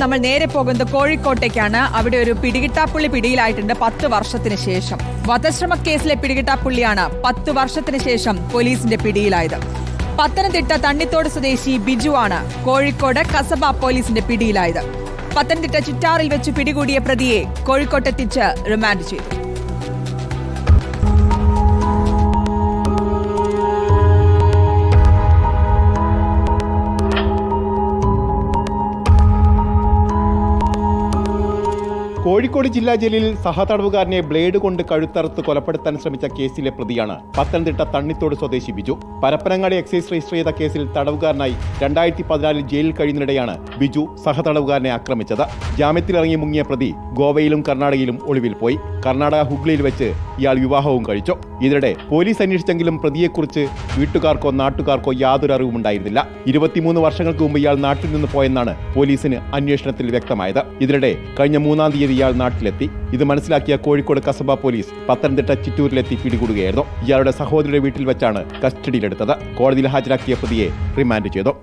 നമ്മൾ നേരെ പോകുന്നത് കോഴിക്കോട്ടേക്കാണ്. അവിടെ ഒരു പിടികിട്ടാപ്പുള്ളി പിടിയിലായിട്ടുണ്ട് 10 വർഷത്തിന് ശേഷം. വധശ്രമ കേസിലെ പിടികിട്ടാപ്പുള്ളിയാണ് 10 വർഷത്തിന് ശേഷം പോലീസിന്റെ പിടിയിലായത്. പത്തനംതിട്ട തണ്ണിത്തോട് സ്വദേശി ബിജു ആണ് കോഴിക്കോട് കസബ പോലീസിന്റെ പിടിയിലായത്. പത്തനംതിട്ട ചിറ്റാറിൽ വെച്ച് പിടികൂടിയ പ്രതിയെ കോഴിക്കോട്ടെത്തിച്ച് റിമാൻഡ് ചെയ്തു. കോഴിക്കോട് ജില്ലാ ജയിലിൽ സഹതടവുകാരനെ ബ്ലേഡ് കൊണ്ട് കഴുത്തറുത്ത് കൊലപ്പെടുത്താൻ ശ്രമിച്ച കേസിലെ പ്രതിയാണ് പത്തനംതിട്ട തണ്ണിത്തോട് സ്വദേശി ബിജു. പരപ്പനങ്ങാടി എക്സൈസ് രജിസ്റ്റർ ചെയ്ത കേസിൽ തടവുകാരനായി 2014 ജയിലിൽ കഴിയുന്നിടെയാണ് ബിജു സഹതടവുകാരനെ ആക്രമിച്ചത്. ജാമ്യത്തിലിറങ്ങി മുങ്ങിയ പ്രതി ഗോവയിലും കർണാടകയിലും ഒളിവിൽ പോയി. കർണാടക ഹുഗ്ലിയിൽ വെച്ച് ഇയാൾ വിവാഹവും കഴിച്ചു. ഇതിനിടെ പോലീസ് അന്വേഷിച്ചെങ്കിലും പ്രതിയെക്കുറിച്ച് വീട്ടുകാർക്കോ നാട്ടുകാർക്കോ യാതൊരു അറിവുമുണ്ടായിരുന്നില്ല. 23 വർഷങ്ങൾക്ക് മുമ്പ് ഇയാൾ നാട്ടിൽ നിന്ന് പോയെന്നാണ് പോലീസിന് അന്വേഷണത്തിൽ വ്യക്തമായത്. ഇതിനിടെ കഴിഞ്ഞ 3-ാം തീയതി ഇയാൾ നാട്ടിലെത്തി. ഇത് മനസ്സിലാക്കിയ കോഴിക്കോട് കസബ പോലീസ് പത്തനംതിട്ട ചിറ്റൂരിലെത്തി പിടികൂടുകയായിരുന്നു. ഇയാളുടെ സഹോദരിയുടെ വീട്ടിൽ വെച്ചാണ് കസ്റ്റഡിയിലെടുത്തത്. കോടതിയിൽ ഹാജരാക്കിയ പ്രതിയെ റിമാൻഡ് ചെയ്തു.